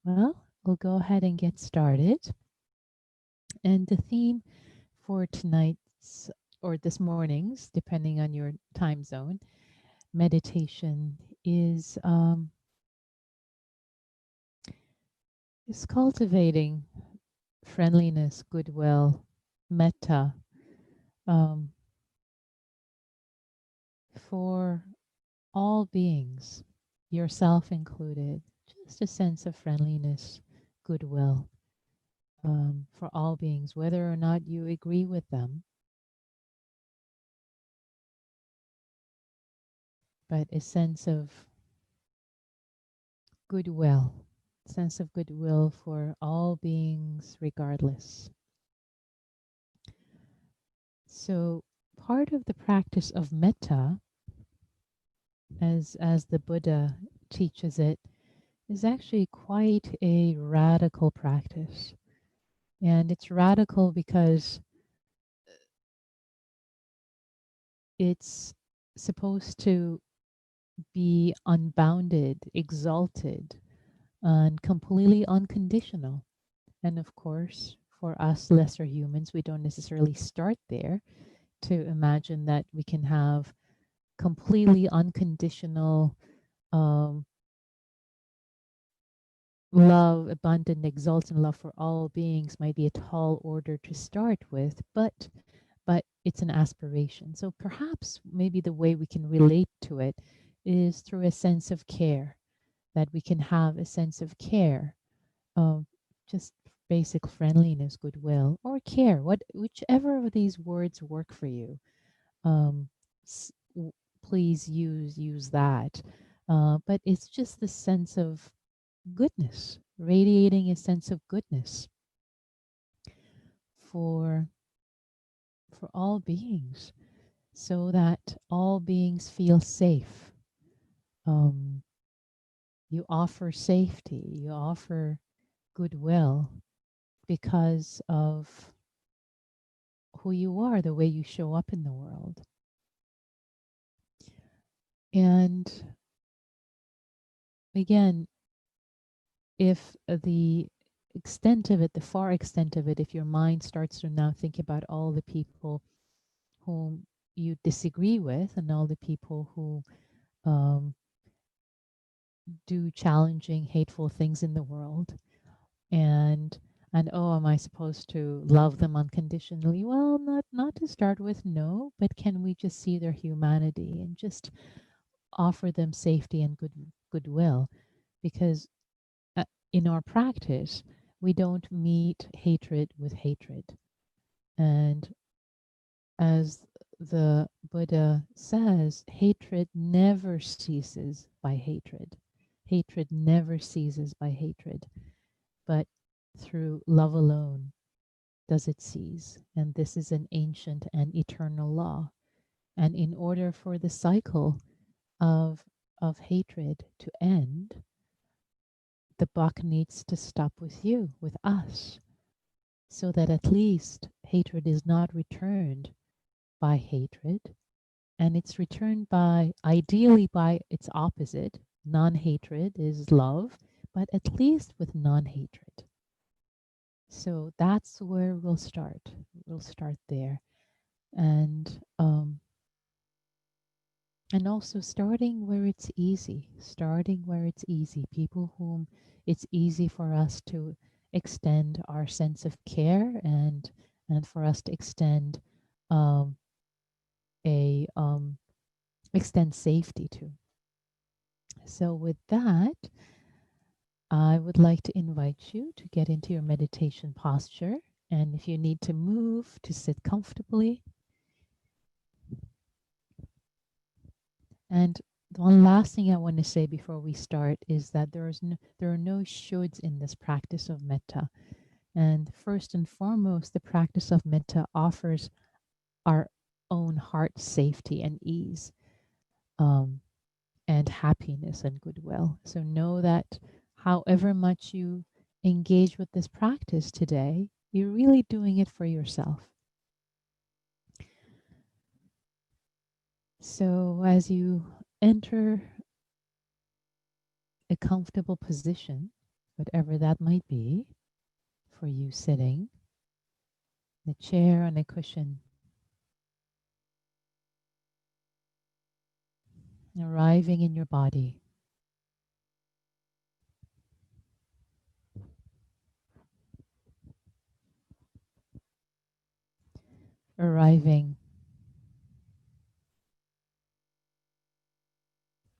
Well, we'll go ahead and get started. And the theme for tonight's or this morning's, depending on your time zone, meditation is cultivating friendliness, goodwill, metta, um, for all beings, yourself included. Just a sense of friendliness, goodwill, for all beings, whether or not you agree with them, but a goodwill, sense of goodwill for all beings regardless. So part of the practice of metta, as the Buddha teaches it, is actually quite a radical practice. And it's radical because it's supposed to be unbounded, exalted, and completely unconditional. And of course, for us lesser humans, we don't necessarily start there to imagine that we can have completely unconditional um, love, abundant, exaltant love for all beings. Might be a tall order to start with, but it's an aspiration. So perhaps maybe the way we can relate to it is through a sense of care, that we can have a sense of care, of just basic friendliness, goodwill, or care, whichever of these words work for you. Um, s- please use that. But it's just the sense of goodness, radiating a sense of goodness for for all beings, so that all beings feel safe. Um, you offer safety, you offer goodwill because of who you are, the way you show up in the world. And again, if the extent of it, the far extent of it, if your mind starts to now think about all the people whom you disagree with and all the people who um, do challenging, hateful things in the world, and oh, am I supposed to love them unconditionally? Well, not to start with, no, but can we just see their humanity and just offer them safety and goodwill? Because in our practice, we don't meet hatred with hatred. And as the Buddha says, hatred never ceases by hatred. Hatred never ceases by hatred, but through love alone does it cease. And this is an ancient and eternal law. And in order for the cycle of hatred to end, the buck needs to stop with you, with us, so that at least hatred is not returned by hatred, and it's returned by, ideally, by its opposite. Non-hatred is love, but at least with non-hatred. So that's where we'll start. We'll start there. And and also starting where it's easy, people whom it's easy for us to extend our sense of care, and for us to um, a extend safety to. So with that, I would like to invite you to get into your meditation posture, and if you need to move, to sit comfortably. And the one last thing I want to say before we start is that there are no shoulds in this practice of metta. And first and foremost, the practice of metta offers our own heart safety and ease, um, and happiness and goodwill. So know that however much you engage with this practice today, you're really doing it for yourself. So as you enter a comfortable position, whatever that might be for you sitting, in a chair, on a cushion, arriving in your body, arriving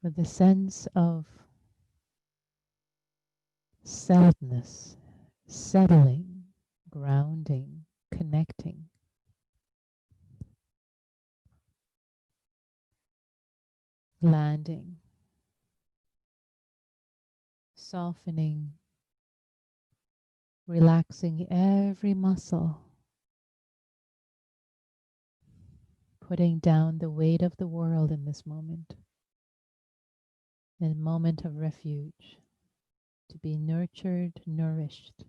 with a sense of settledness, settling, grounding, connecting, landing, softening, relaxing every muscle, putting down the weight of the world in this moment, a moment of refuge, to be nurtured, nourished.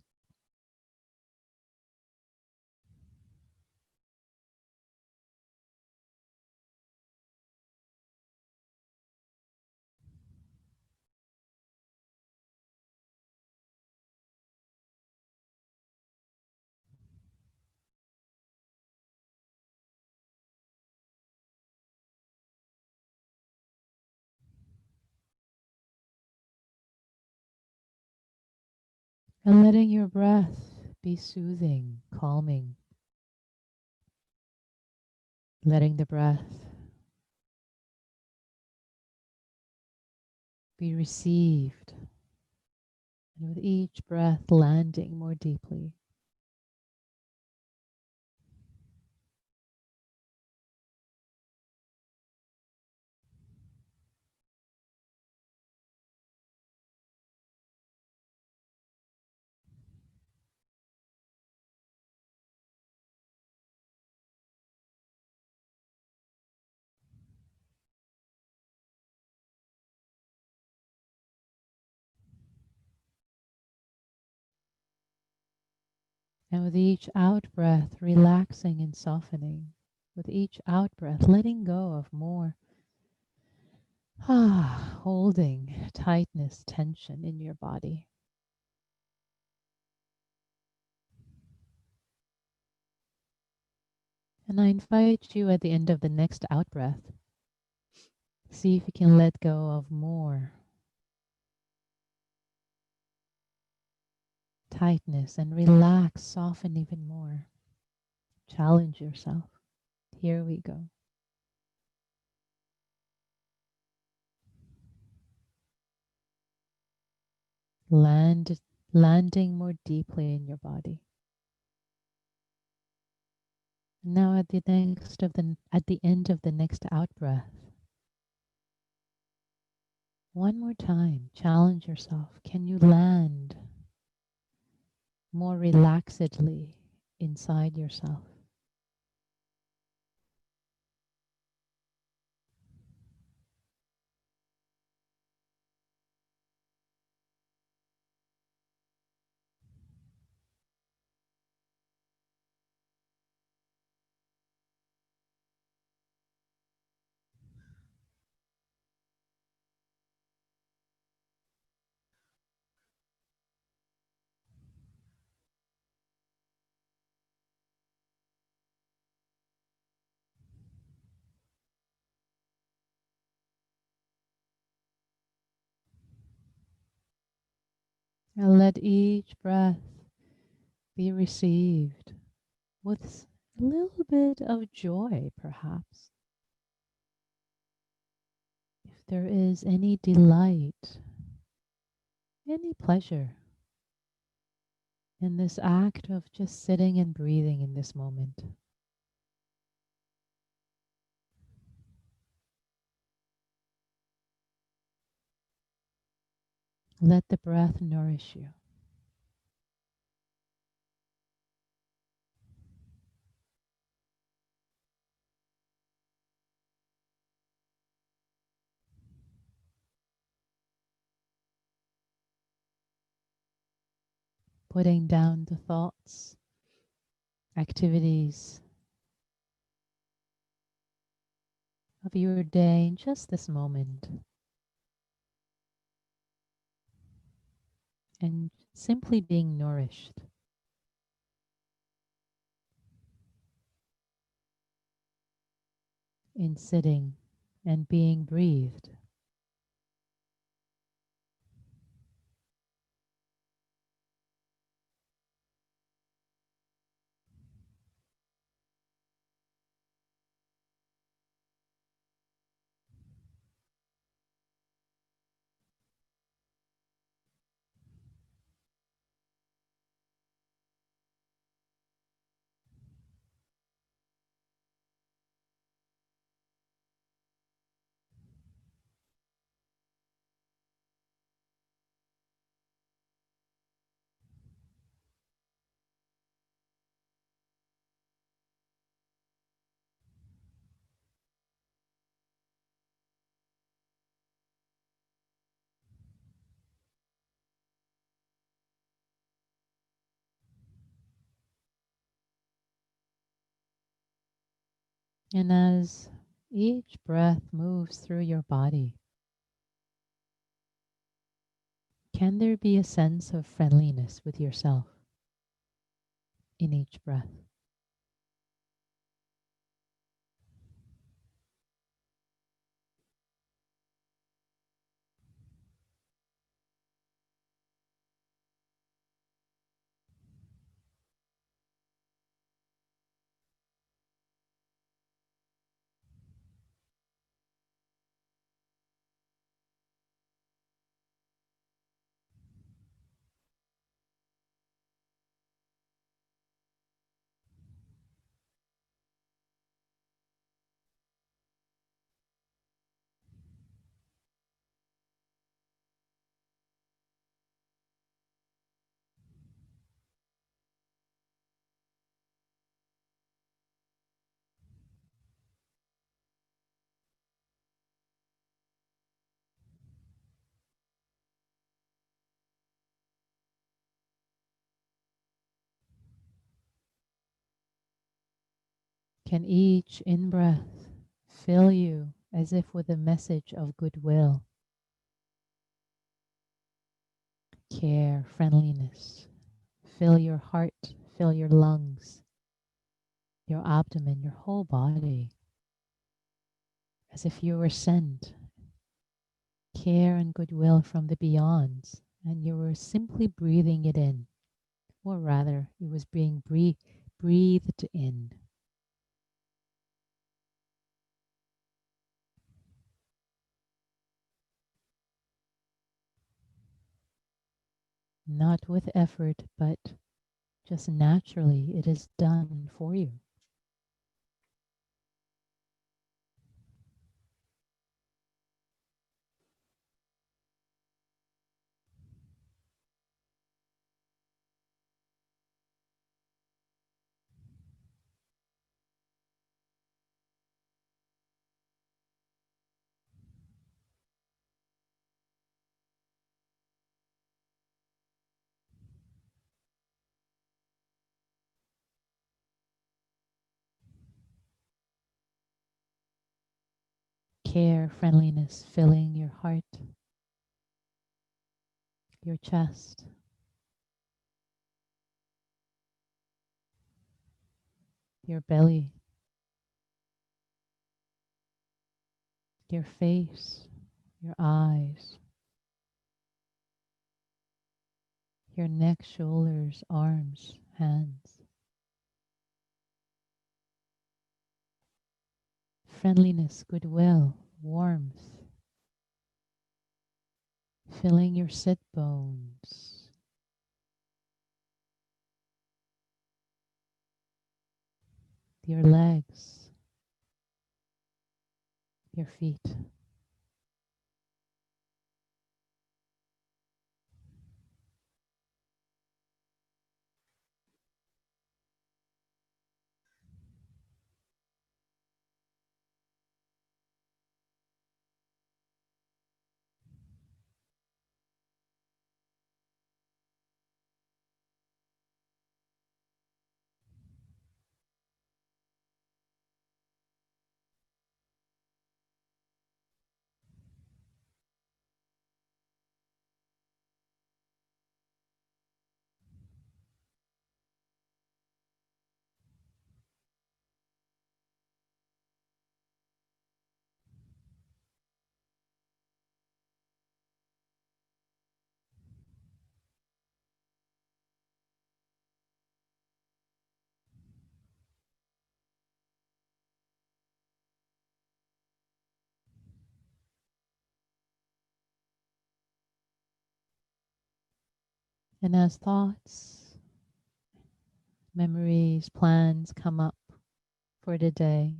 And letting your breath be soothing, calming, letting the breath be received, and with each breath landing more deeply. And with each out breath, relaxing and softening. With each out breath, letting go of more holding, tightness, tension in your body. And I invite you at the end of the next out breath, see if you can let go of more tightness and relax, soften even more. Challenge yourself. Here we go. Landing more deeply in your body. Now at the end of the next out breath, one more time, challenge yourself. Can you land more relaxedly inside yourself? And let each breath be received with a little bit of joy, perhaps. If there is any delight, any pleasure in this act of just sitting and breathing in this moment. Let the breath nourish you. Putting down the thoughts, activities of your day in just this moment. And simply being nourished in sitting and being breathed. And as each breath moves through your body, can there be a sense of friendliness with yourself in each breath? Can each in-breath fill you as if with a message of goodwill, care, friendliness? Fill your heart, fill your lungs, your abdomen, your whole body, as if you were sent care and goodwill from the beyonds, and you were simply breathing it in, or rather, it was being breathed in. Not with effort, but just naturally, it is done for you. Care, friendliness filling your heart, your chest, your belly, your face, your eyes, your neck, shoulders, arms, hands. Friendliness, goodwill, warmth, filling your sit bones, your legs, your feet. And as thoughts, memories, plans come up for the day,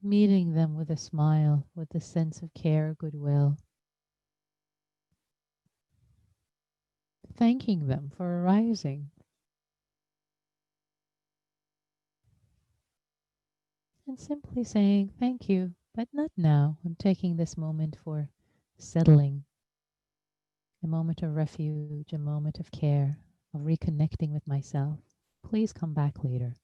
meeting them with a smile, with a sense of care, goodwill, thanking them for arising, and simply saying, thank you, but not now. I'm taking this moment for settling, a moment of refuge, a moment of care, of reconnecting with myself. Please come back later.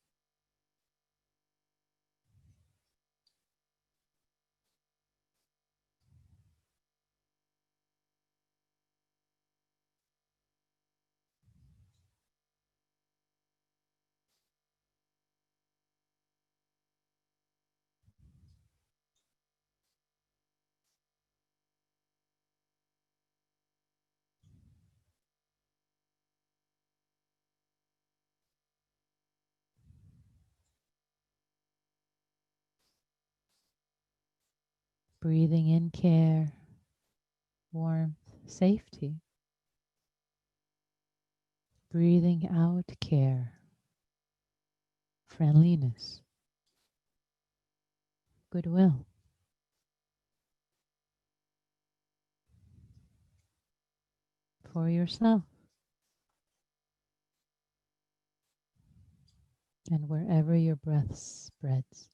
Breathing in care, warmth, safety. Breathing out care, friendliness, goodwill. For yourself and wherever your breath spreads.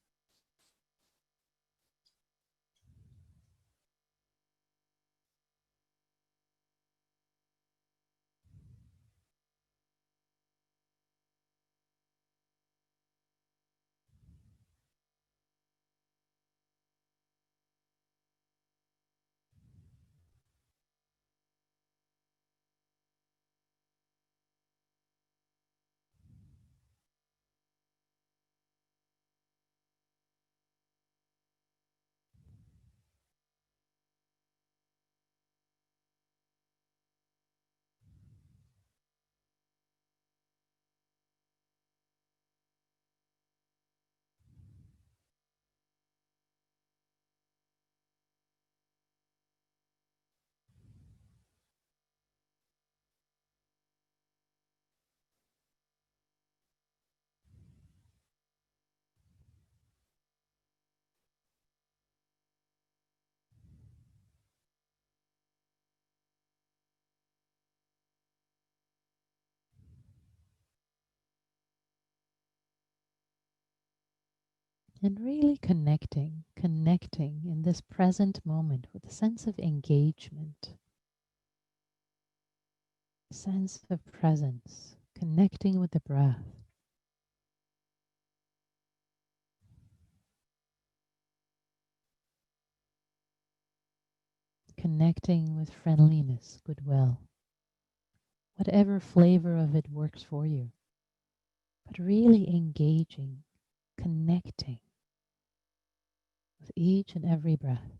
And really connecting in this present moment with a sense of engagement, sense of presence, connecting with the breath, connecting with friendliness, goodwill, whatever flavor of it works for you, but really engaging, connecting with each and every breath.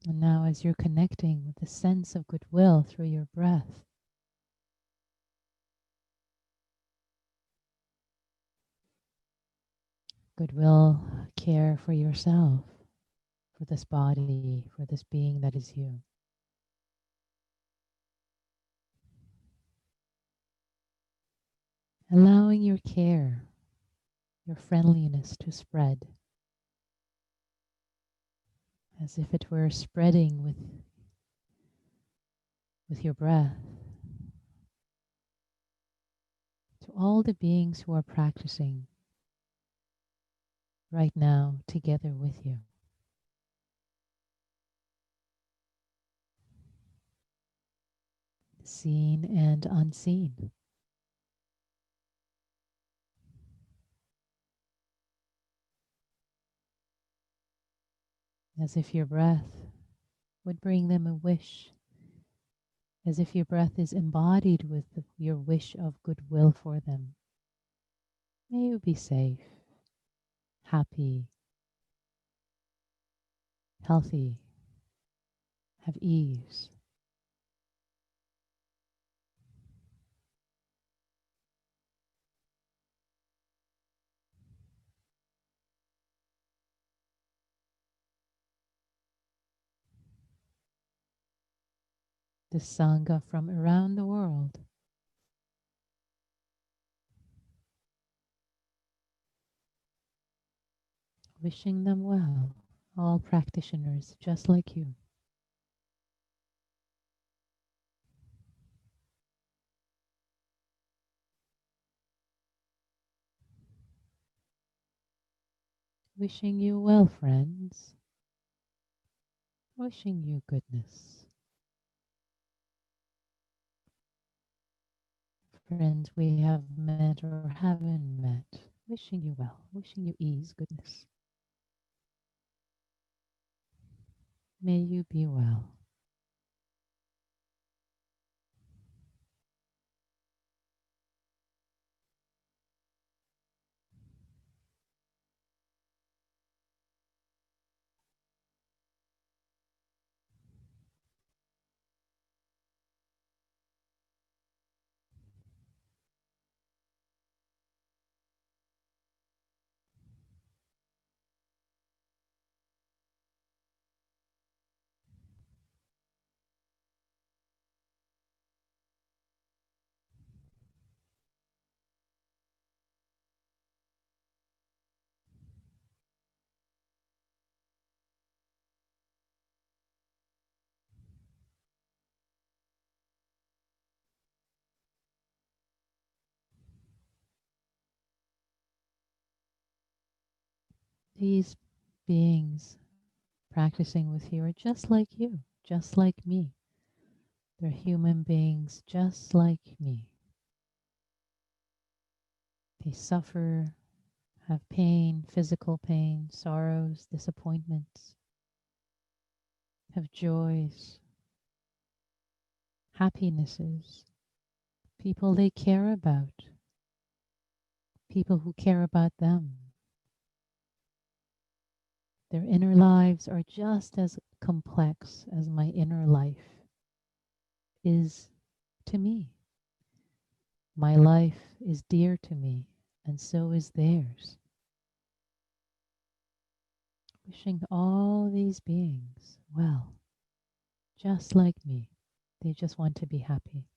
And now, as you're connecting with the sense of goodwill through your breath, goodwill, care for yourself, for this body, for this being that is you. Allowing your care, your friendliness to spread as if it were spreading with your breath, all the beings who are practicing right now together with you. Seen and unseen. As if your breath would bring them a wish, as if your breath is embodied with your wish of goodwill for them. May you be safe, happy, healthy, have ease. The Sangha from around the world, wishing them well, all practitioners just like you. Wishing you well, friends. Wishing you goodness. Friends we have met or haven't met, wishing you well, wishing you ease, goodness. May you be well. These beings practicing with you are just like you, just like me. They're human beings just like me. They suffer, have pain, physical pain, sorrows, disappointments, have joys, happinesses, people they care about, people who care about them. Their inner lives are just as complex as my inner life is to me. My life is dear to me, and so is theirs. Wishing all these beings well, just like me. They just want to be happy.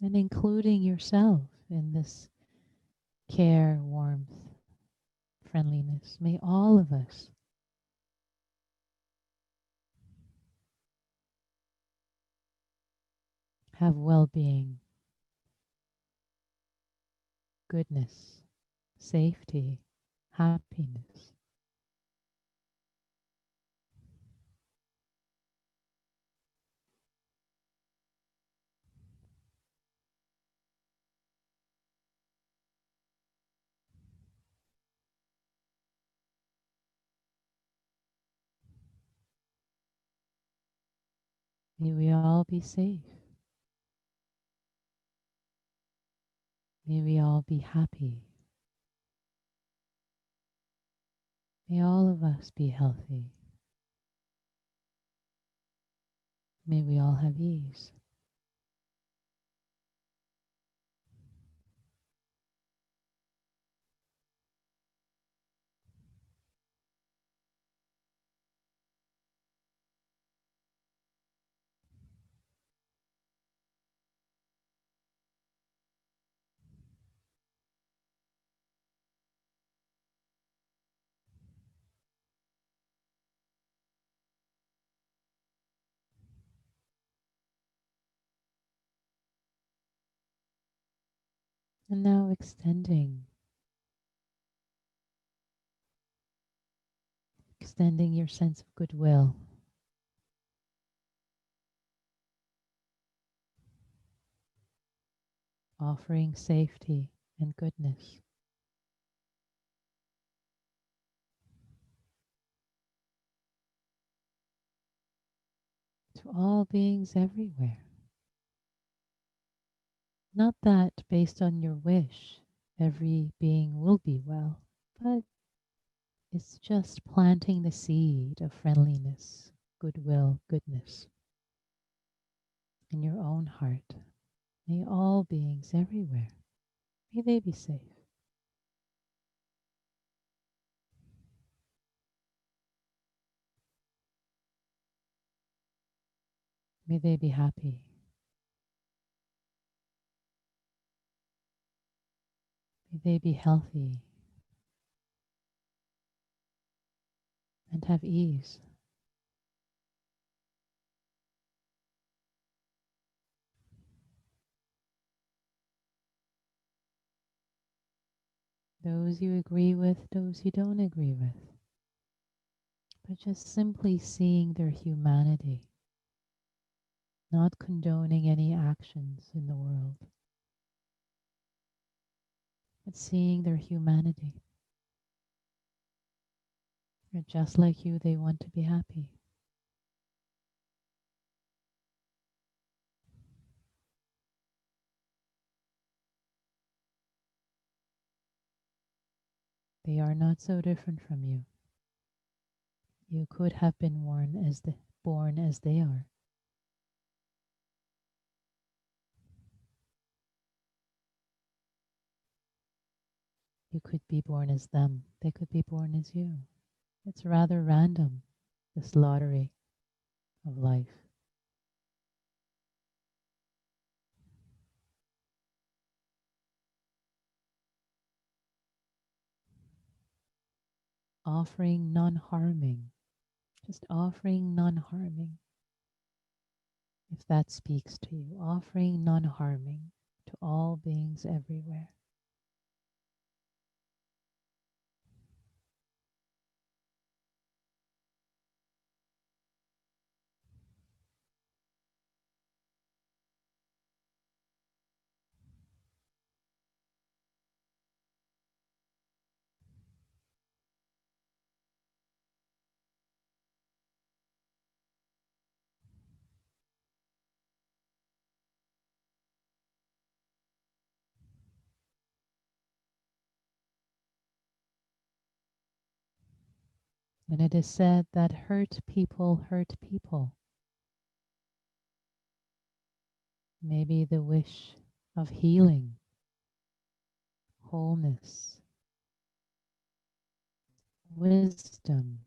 And including yourself in this care, warmth, friendliness. May all of us have well-being, goodness, safety, happiness. May we all be safe. May we all be happy. May all of us be healthy. May we all have ease. And now extending your sense of goodwill, offering safety and goodness to all beings everywhere. Not that based on your wish, every being will be well, but it's just planting the seed of friendliness, goodwill, goodness in your own heart. May all beings everywhere, may they be safe. May they be happy. May they be healthy and have ease. Those you agree with, those you don't agree with. But just simply seeing their humanity, not condoning any actions in the world, but seeing their humanity. They're just like you, they want to be happy. They are not so different from you. You could have been born as they are. You could be born as them. They could be born as you. It's rather random, this lottery of life. Offering non-harming, just offering non-harming. If that speaks to you, offering non-harming to all beings everywhere. And it is said that hurt people hurt people. Maybe the wish of healing, wholeness, wisdom,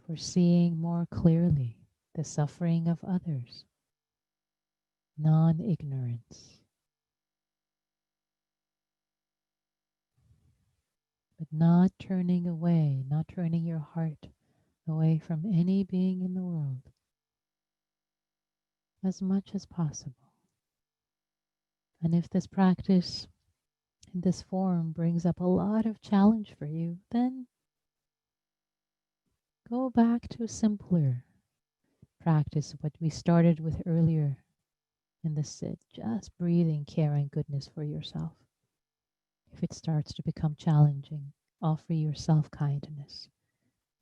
for seeing more clearly the suffering of others, non-ignorance, but not turning away, not turning your heart away from any being in the world as much as possible. And if this practice in this form brings up a lot of challenge for you, then go back to a simpler practice, what we started with earlier in the sit, just breathing care and goodness for yourself. If it starts to become challenging, offer yourself kindness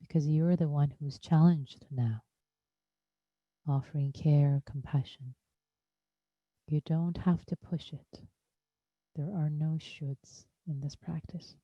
because you're the one who's challenged now. Offering care, compassion. You don't have to push it. There are no shoulds in this practice.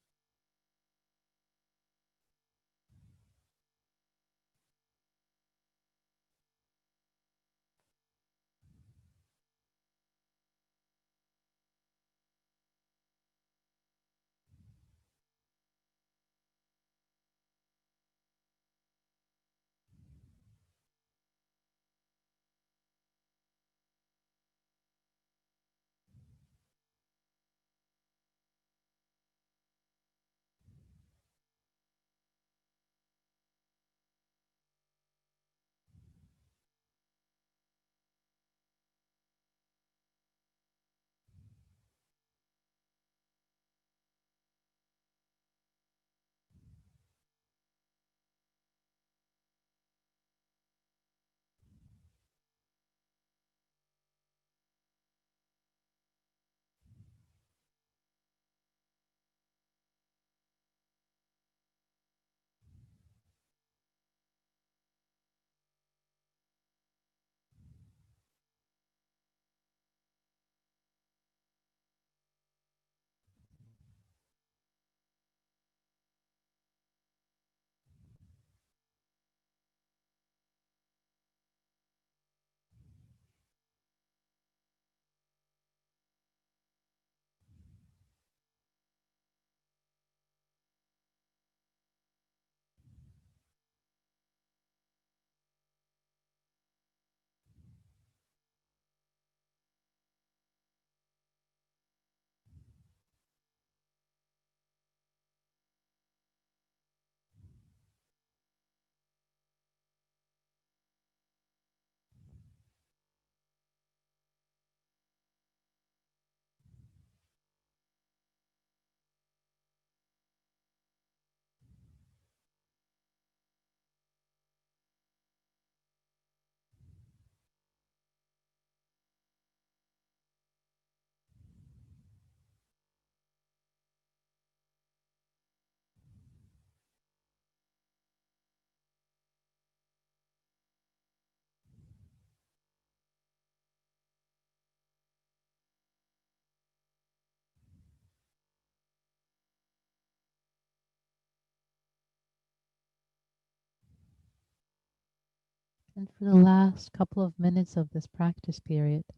And for the last couple of minutes of this practice period, I'd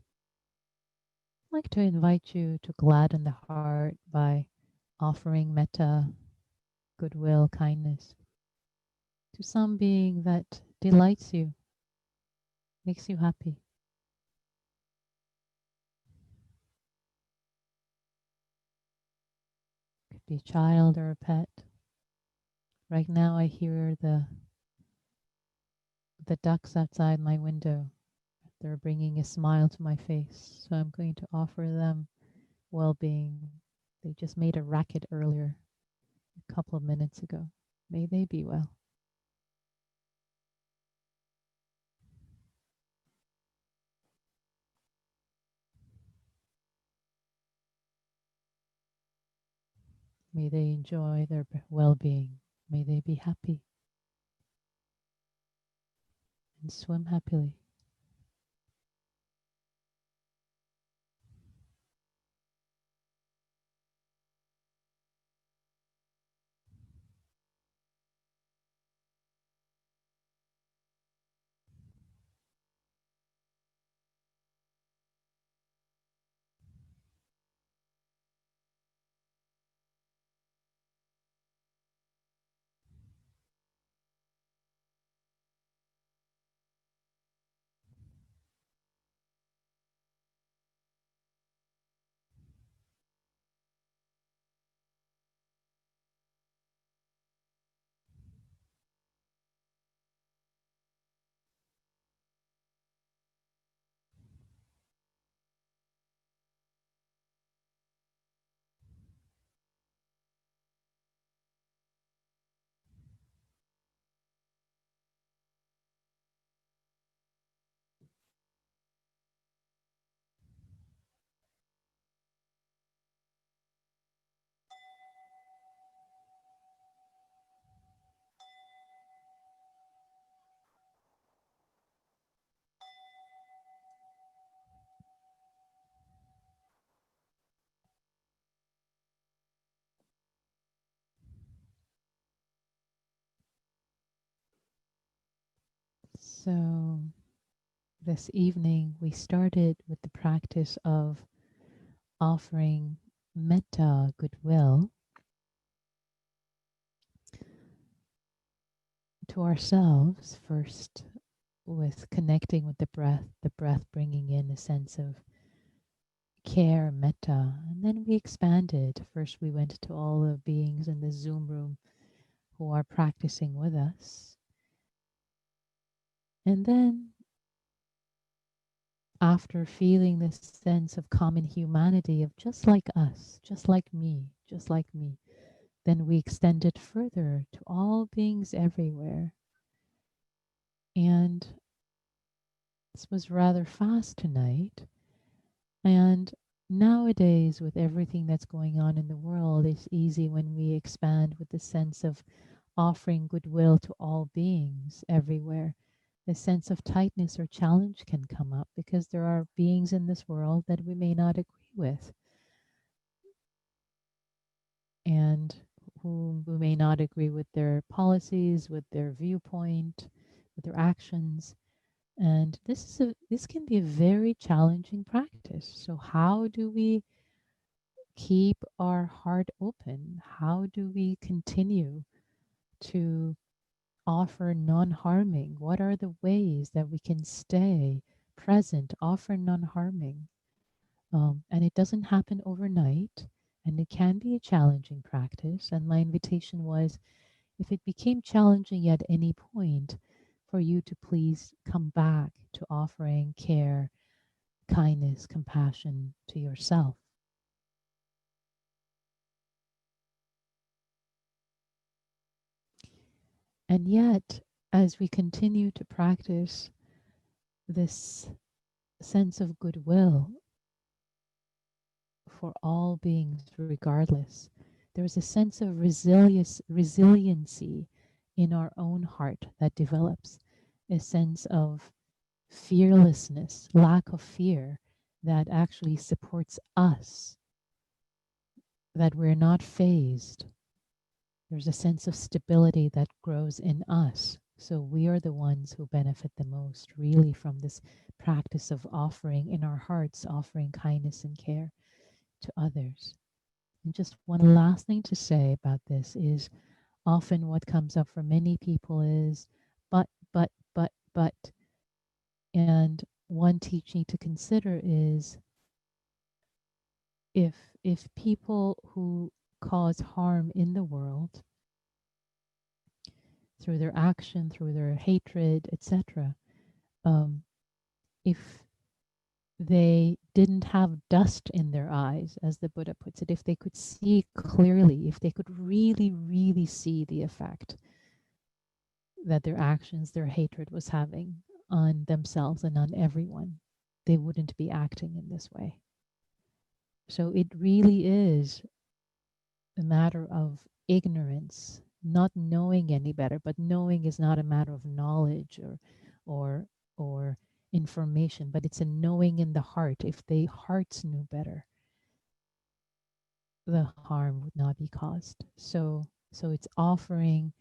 like to invite you to gladden the heart by offering metta, goodwill, kindness to some being that delights you, makes you happy. It could be a child or a pet. Right now I hear the ducks outside my window. They're bringing a smile to my face, so I'm going to offer them well-being. They just made a racket earlier, a couple of minutes ago. May they be well. May they enjoy their well-being. May they be happy and swim happily. So this evening we started with the practice of offering metta, goodwill, to ourselves first, with connecting with the breath bringing in a sense of care, metta, and then we expanded. First we went to all the beings in the Zoom room who are practicing with us. And then after feeling this sense of common humanity of just like us, just like me, just like me, then we extended further to all beings everywhere. And this was rather fast tonight. And nowadays, with everything that's going on in the world, it's easy when we expand with the sense of offering goodwill to all beings everywhere. The sense of tightness or challenge can come up because there are beings in this world that we may not agree with and whom we may not agree with their policies, with their viewpoint, with their actions. And this can be a very challenging practice. So how do we keep our heart open? How do we continue to offer non-harming? What are the ways that we can stay present, offer non-harming? And it doesn't happen overnight, and it can be a challenging practice. And my invitation was, if it became challenging at any point, for you to please come back to offering care, kindness, compassion to yourself. And yet, as we continue to practice this sense of goodwill for all beings, regardless, there's a sense of resiliency in our own heart that develops, a sense of fearlessness, lack of fear that actually supports us, that we're not phased. There's a sense of stability that grows in us So we are the ones who benefit the most, really, from this practice of offering in our hearts, offering kindness and care to others. And just one last thing to say about this is often what comes up for many people is, but. And one teaching to consider is if people who cause harm in the world through their action, through their hatred, etc., um, if they didn't have dust in their eyes, as the Buddha puts it, if they could see clearly, if they could really, really see the effect that their actions, their hatred was having on themselves and on everyone, they wouldn't be acting in this way. So it really is a matter of ignorance, not knowing any better, but knowing is not a matter of knowledge or or information, but it's a knowing in the heart. If the hearts knew better, the harm would not be caused. So it's offering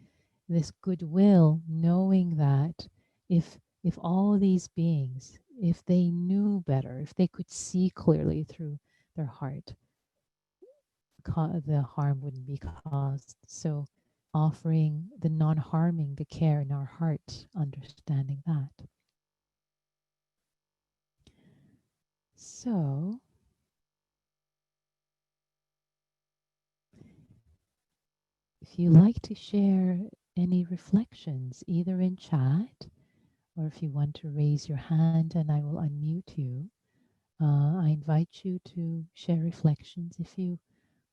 this goodwill, knowing that if all these beings, if they knew better, if they could see clearly through their heart, the harm wouldn't be caused. So offering the non-harming, the care in our heart, understanding that. So if you like to share any reflections, either in chat or if you want to raise your hand and I will unmute you, I invite you to share reflections if you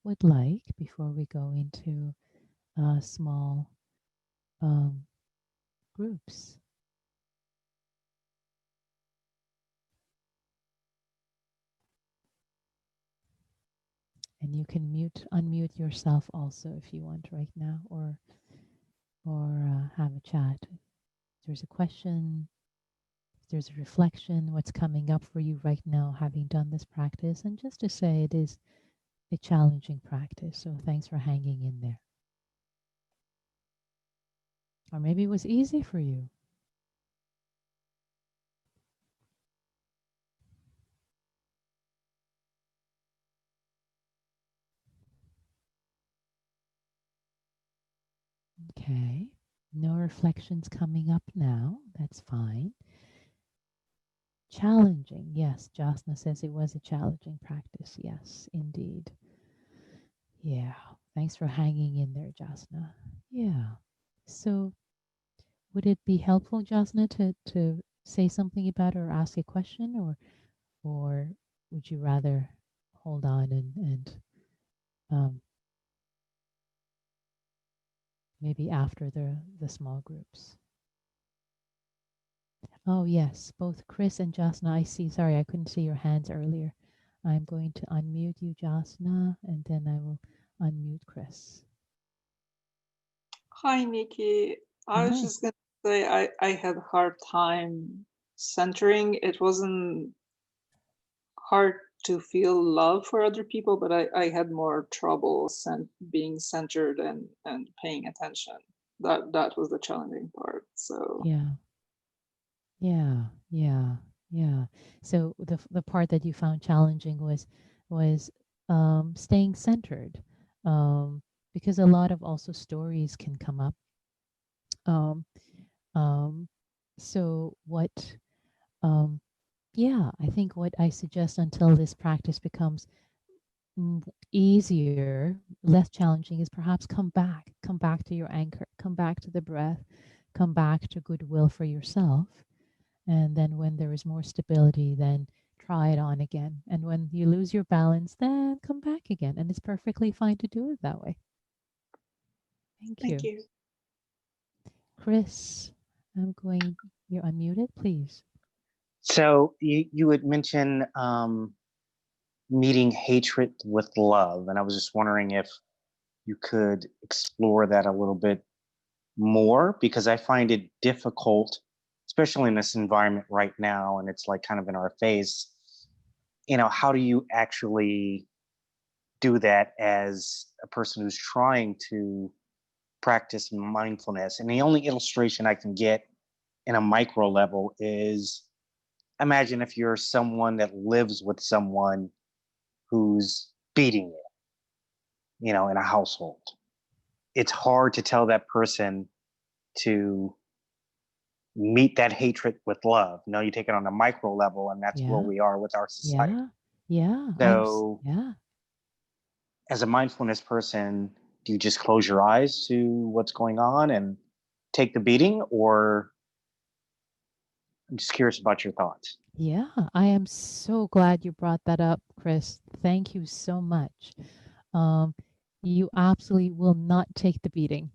would like before we go into small groups. And you can unmute yourself also if you want right now, or have a chat. If there's a question, if there's a reflection, what's coming up for you right now, having done this practice, and just to say it is a challenging practice. So thanks for hanging in there. Or maybe it was easy for you. Okay. No reflections coming up now. That's fine. Challenging. Yes, Jasna says it was a challenging practice. Yes, indeed. Yeah. Thanks for hanging in there, Jasna. Yeah. So would it be helpful, Jasna, to say something about it or ask a question, or would you rather hold on and maybe after the small groups? Oh yes, both Chris and Jasna, I see. Sorry, I couldn't see your hands earlier. I'm going to unmute you, Jasna, and then I will unmute Chris. Hi, Nikki. I was just going to say I had a hard time centering. It wasn't hard to feel love for other people, but I had more trouble being centered and paying attention. That was the challenging part. So Yeah. So the part that you found challenging was staying centered, because a lot of also stories can come up. Um, um, so what? Um, yeah, I think what I suggest until this practice becomes easier, less challenging, is perhaps come back to your anchor, come back to the breath, come back to goodwill for yourself. And then when there is more stability, then try it on again. And when you lose your balance, then come back again. And it's perfectly fine to do it that way. Thank you. Chris, you're unmuted, please. So you had mentioned meeting hatred with love, and I was just wondering if you could explore that a little bit more, because I find it difficult, especially in this environment right now, and it's like kind of in our face. How do you actually do that as a person who's trying to practice mindfulness. And the only illustration I can get in a micro level is, imagine if you're someone that lives with someone who's beating you, in a household. It's hard to tell that person to meet that hatred with love. No, you take it on a micro level, and that's where Yeah. we are with our society. Yeah. Yeah. So, Yeah. as a mindfulness person, do you just close your eyes to what's going on and take the beating? Or I'm just curious about your thoughts. Yeah. I am so glad you brought that up, Chris. Thank you so much. Um, you absolutely will not take the beating.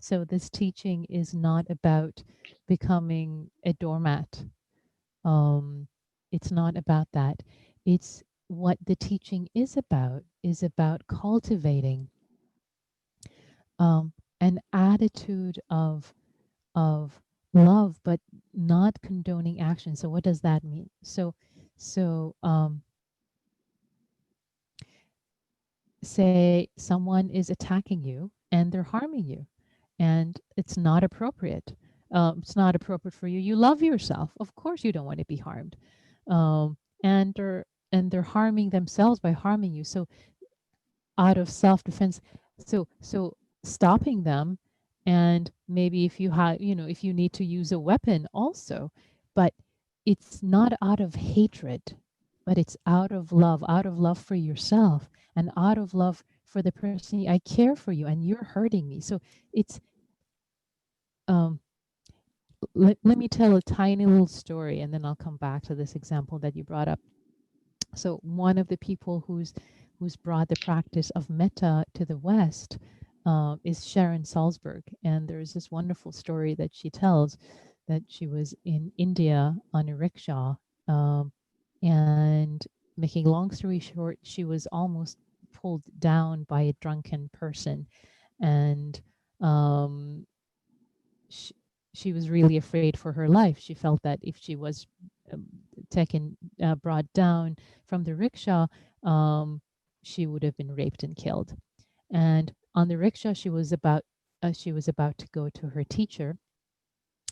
So this teaching is not about becoming a doormat. Um, it's not about that. It's what the teaching is about cultivating an attitude of love, but not condoning action. So what does that mean? So say someone is attacking you and they're harming you, and it's not appropriate. It's not appropriate for you. You love yourself. Of course, you don't want to be harmed, and they're harming themselves by harming you. So out of self-defense, so stopping them, and maybe if you have, if you need to use a weapon also, but it's not out of hatred, but it's out of love for yourself, and out of love for the person. I care for you and you're hurting me. So it's um let me tell a tiny little story, and then I'll come back to this example that you brought up. So one of the people who's brought the practice of metta to the West is Sharon Salzberg, and there's this wonderful story that she tells, that she was in India on a rickshaw, and making long story short, she was almost pulled down by a drunken person, and um, she, she was really afraid for her life. She felt that if she was um, taken, brought down from the rickshaw, um, she would have been raped and killed. And on the rickshaw, she was about to go to her teacher,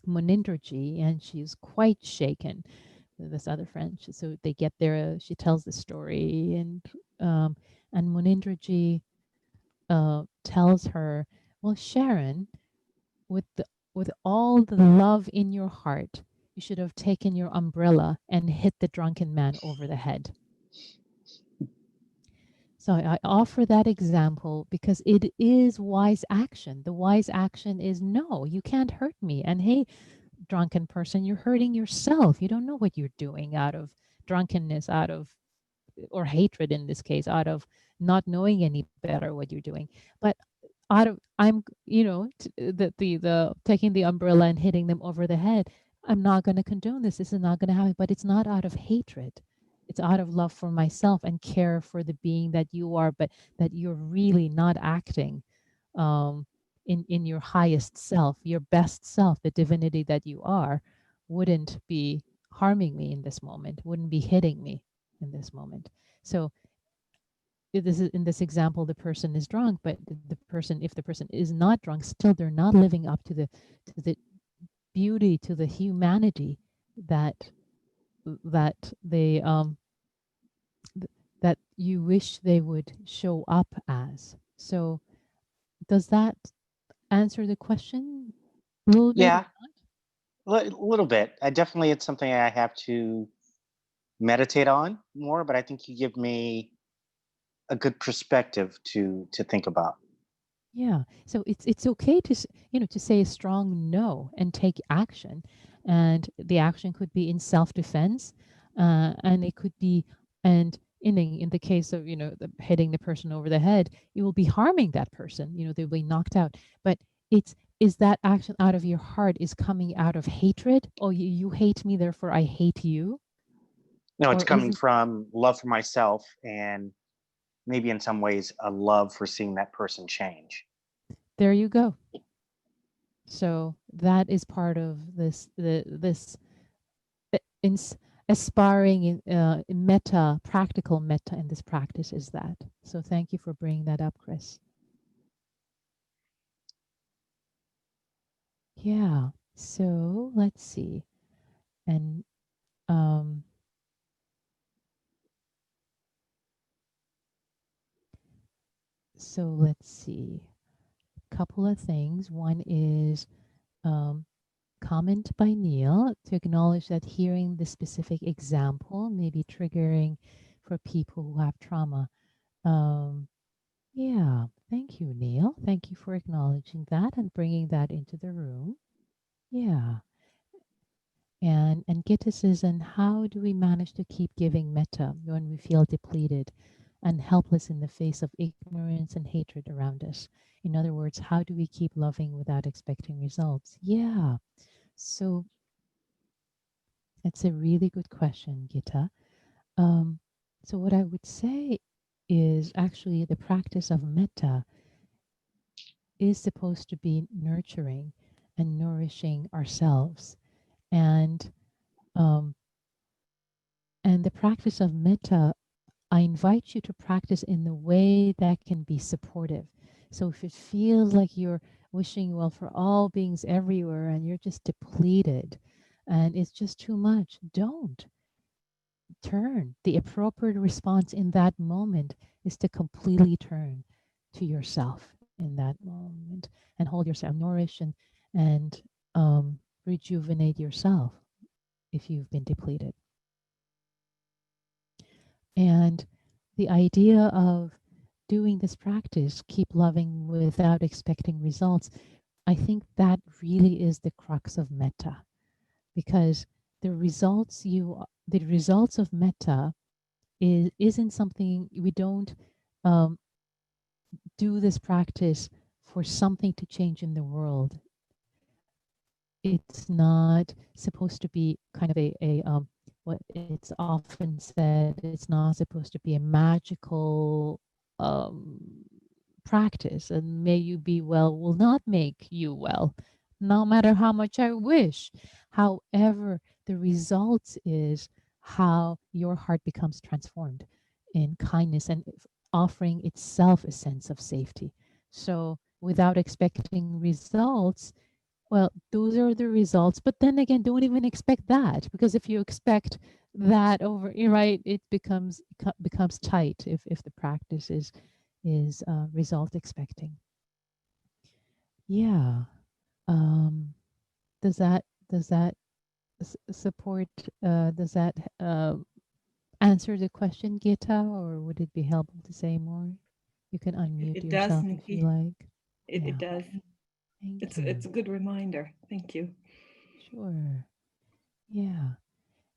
Munindraji, and she's quite shaken. This other friend, so they get there. She tells the story, and Munindraji tells her, "Well, Sharon, with the with all the love in your heart, you should have taken your umbrella and hit the drunken man over the head." So I offer that example because it is wise action. The wise action is, no, you can't hurt me. And hey, drunken person, you're hurting yourself. You don't know what you're doing out of drunkenness, out of, or hatred in this case, out of not knowing any better what you're doing. But out of, I'm, the taking the umbrella and hitting them over the head, I'm not going to condone this. This is not going to happen. But it's not out of hatred. It's out of love for myself and care for the being that you are, but that you're really not acting um, in your highest self, your best self, the divinity that you are, wouldn't be harming me in this moment, wouldn't be hitting me in this moment. So this is, in this example, the person is drunk, but the person, if the person is not drunk, still they're not living up to the beauty, to the humanity that they that you wish they would show up as. So does that answer the question a little bit or Yeah, a little bit. I definitely, it's something I have to meditate on more, but I think you give me a good perspective to think about. Yeah. So it's okay to to say a strong no and take action, and the action could be in self-defense, and it could be, and in the case of hitting the person over the head, you will be harming that person. They'll be knocked out. But it's, is that action out of your heart, is coming out of hatred? Oh, you hate me, therefore I hate you, No, it's or is coming it? from love for myself, and maybe in some ways a love for seeing that person change. There you go. So that is part of this in aspiring in meta, practical meta in this practice is that. So thank you for bringing that up, Chris. Yeah. So let's see. And so let's see. Couple of things. One is comment by Neil to acknowledge that hearing the specific example may be triggering for people who have trauma. Yeah, thank you, Neil. Thank you for acknowledging that and bringing that into the room. Yeah. And Gitta says, and how do we manage to keep giving metta when we feel depleted and helpless in the face of ignorance and hatred around us? In other words, how do we keep loving without expecting results? Yeah. So it's a really good question, Gitta. Um, so what I would say is actually the practice of metta is supposed to be nurturing and nourishing ourselves. And um, and the practice of metta, I invite you to practice in the way that can be supportive. So if it feels like you're wishing well for all beings everywhere and you're just depleted and it's just too much, don't turn. The appropriate response in that moment is to completely turn to yourself in that moment and hold yourself, nourish and rejuvenate yourself if you've been depleted. And the idea of doing this practice, keep loving without expecting results, I think that really is the crux of metta, because the results of metta isn't something we don't um, do this practice for something to change in the world. It's not supposed to be kind of a what it's often said, it's not supposed to be a magical practice, and may you be well will not make you well, no matter how much I wish. However, the results is how your heart becomes transformed in kindness and offering itself a sense of safety. So without expecting results, well, those are the results. But then again, don't even expect that, because if you expect that over, you're right, it becomes tight if the practice is result expecting. Yeah. Um, does that support? Does that answer the question, Gita, or would it be helpful to say more? You can unmute It does, yourself if you Nikki. like. It Yeah. does. Thank It's you. a good reminder. Thank you. Sure. Yeah.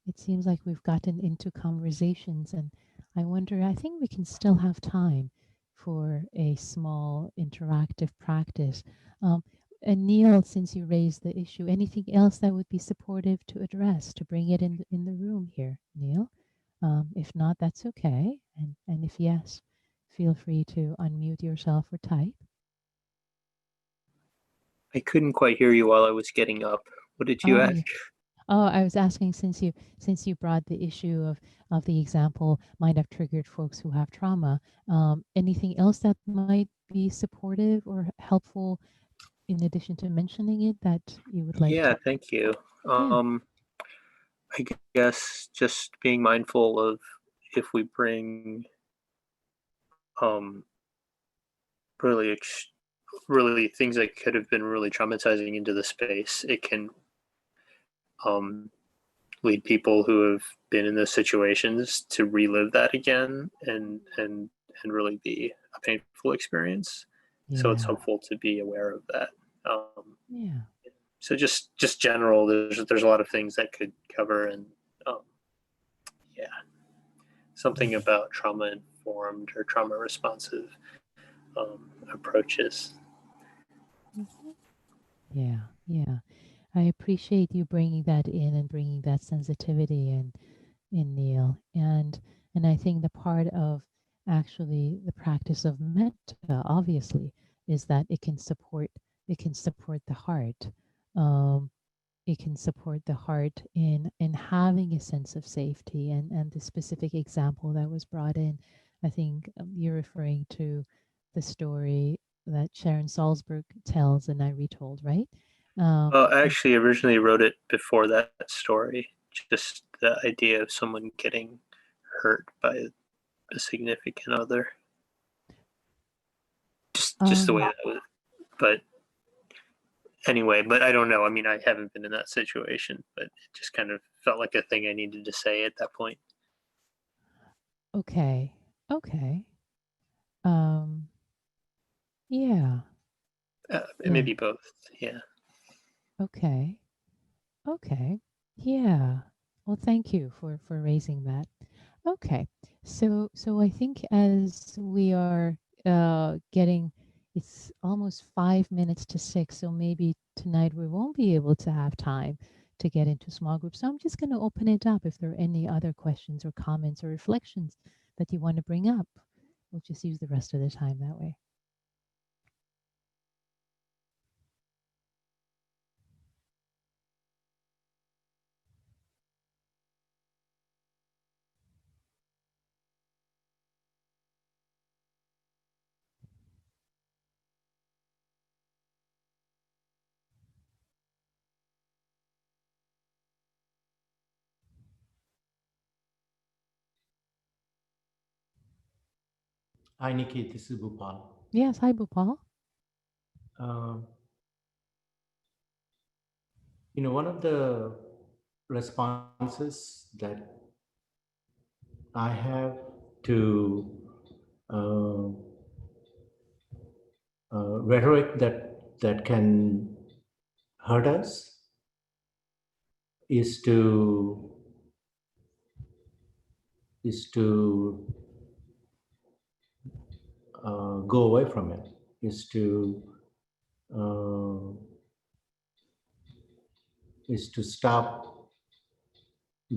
It seems like we've gotten into conversations, and I wonder, I think we can still have time for a small interactive practice. Um, and Neil, since you raised the issue, anything else that would be supportive to address, to bring it in the room here, Neil? If not, that's okay. And if yes, feel free to unmute yourself or type. I couldn't quite hear you while I was getting up. What did you Oh, ask? Oh, I was asking, since you brought the issue of the example might have triggered folks who have trauma. Anything else that might be supportive or helpful in addition to mentioning it that you would like Yeah, to? thank you. Yeah. I guess just being mindful of if we bring um, really, really things that could have been really traumatizing into the space, it can um, lead people who have been in those situations to relive that again and really be a painful experience. So it's Yeah. helpful to be aware of that. Yeah. So just general, there's a lot of things that could cover, and um, yeah, something about trauma informed or trauma responsive approaches. Mhm. Yeah. Yeah. I appreciate you bringing that in and bringing that sensitivity in Neil. And I think the part of actually the practice of metta, obviously, is that it can support the heart. Um, it can support the heart in having a sense of safety, and the specific example that was brought in, I think you're referring to the story that Sharon Salzberg tells and I retold, right? I actually originally wrote it before that story. Just the idea of someone getting hurt by a significant other. Just the way that was. But anyway, but I don't know. I mean, I haven't been in that situation, but it just kind of felt like a thing I needed to say at that point. Okay. Okay. Yeah. Maybe both. Yeah. Okay. Okay. Yeah. Well, thank you for raising that. Okay. So I think as we are getting, it's almost 5 minutes to 6, so maybe tonight we won't be able to have time to get into small groups. So I'm just going to open it up if there are any other questions or comments or reflections that you want to bring up. We'll just use the rest of the time that way. Hi, Nikki. This is Bhupal. Yes. Hi, Bhupal. One of the responses that I have to rhetoric that can hurt us is to go away from it, is to stop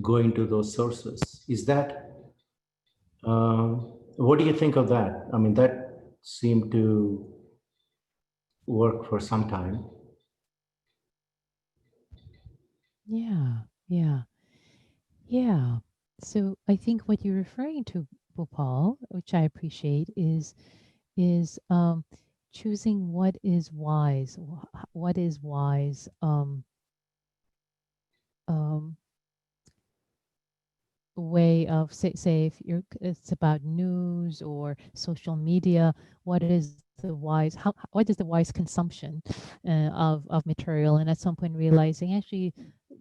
going to those sources. Is that what do you think of that? I mean, that seemed to work for some time. Yeah. So I think what you're referring to, Bhupal, which I appreciate, is choosing what is wise. What is wise? Way of say if it's about news or social media, what is the wise, what is the wise consumption of material, and at some point realizing actually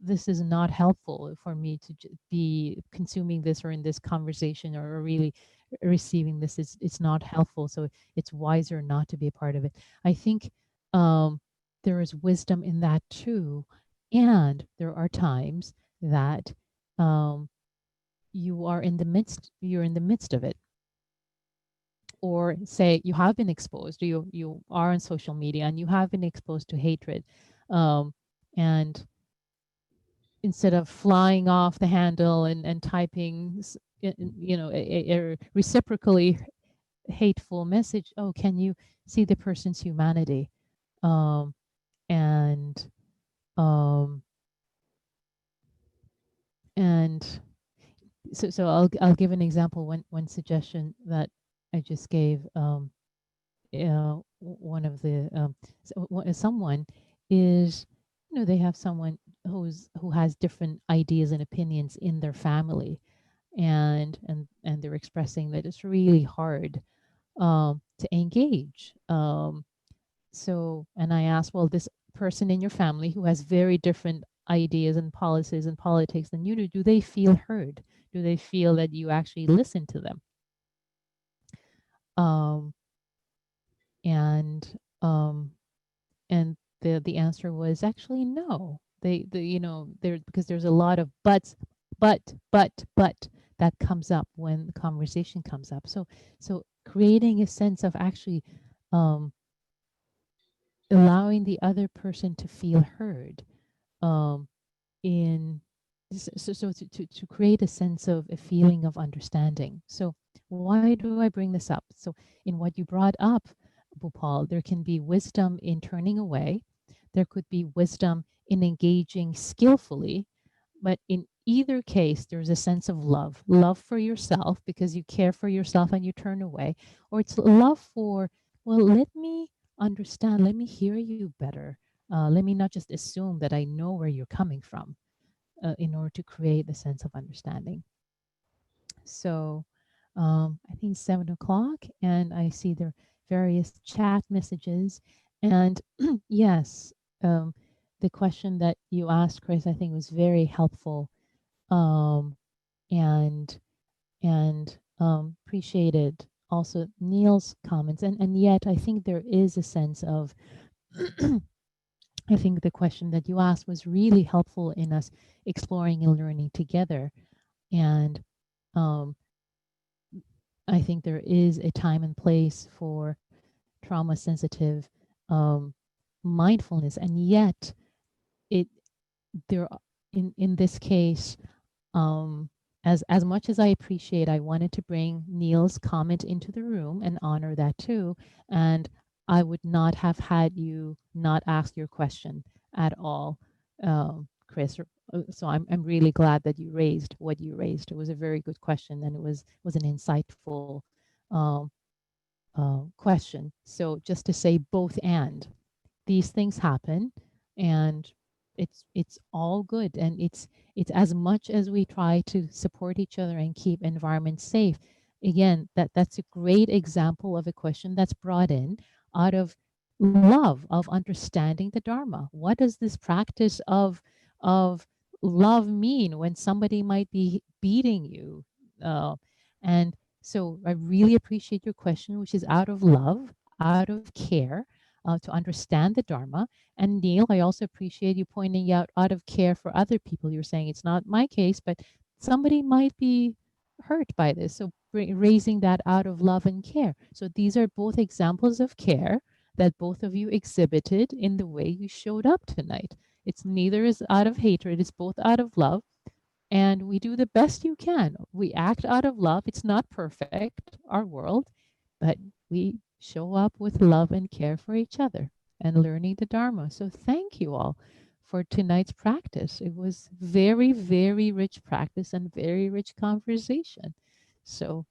this is not helpful for me to be consuming this or in this conversation or really receiving this. It's not helpful, so it's wiser not to be a part of it. I think there is wisdom in that too, and there are times that you're in the midst of it, or say you have been exposed, you are on social media and you have been exposed to hatred, and instead of flying off the handle and typing a reciprocally hateful message, oh, can you see the person's humanity? And so I'll give an example. One suggestion that I just gave, one of the someone is, they have someone who has different ideas and opinions in their family, and they're expressing that it's really hard to engage. So, and I asked, well, this person in your family who has very different ideas and policies and politics than you do they feel heard? Do they feel that you actually listen to them? And the answer was actually no. There, because there's a lot of buts, but that comes up when the conversation comes up. So creating a sense of actually allowing the other person to feel heard, in so to create a sense of a feeling of understanding. So why do I bring this up? So in what you brought up, Bhupal, there can be wisdom in turning away. There could be wisdom in engaging skillfully, but in either case, there's a sense of love for yourself because you care for yourself and you turn away, or it's love for, well, let me understand, let me hear you better. let me not just assume that I know where you're coming from in order to create the sense of understanding. So I think 7 o'clock, and I see there are various chat messages. And yes, the question that you asked, Chris, I think was very helpful, and appreciated also Neil's comments. And yet I think there is a sense of I think the question that you asked was really helpful in us exploring and learning together. And I think there is a time and place for trauma sensitive mindfulness, and yet it there in this case, as much as I appreciate, I wanted to bring Neil's comment into the room and honor that too, and I would not have had you not ask your question at all, Chris. So I'm really glad that you raised what you raised. It was a very good question, and it was an insightful question. So just to say both and these things happen, and it's all good, and it's as much as we try to support each other and keep environments safe. Again, that's a great example of a question that's brought in out of love, of understanding the Dharma. What does this practice of love mean when somebody might be beating you? And so I really appreciate your question, which is out of love, out of care, to understand the Dharma. And Neil, I also appreciate you pointing out of care for other people. You're saying it's not my case, but somebody might be hurt by this. So raising that out of love and care. So these are both examples of care that both of you exhibited in the way you showed up tonight. It's neither is out of hatred, it's both out of love. And we do the best you can. We act out of love. It's not perfect, our world, but we show up with love and care for each other and learning the Dharma. So thank you all for tonight's practice. It was very, very rich practice and very rich conversation. So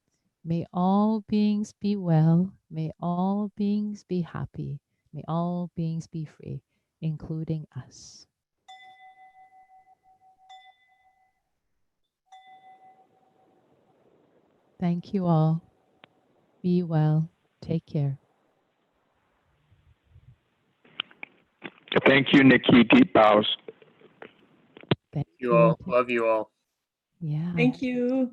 may all beings be well. May all beings be happy. May all beings be free, including us. Thank you all. Be well. Take care. Thank you, Nikki. Deep bows. Thank You all. Love you all. Yeah. Thank you.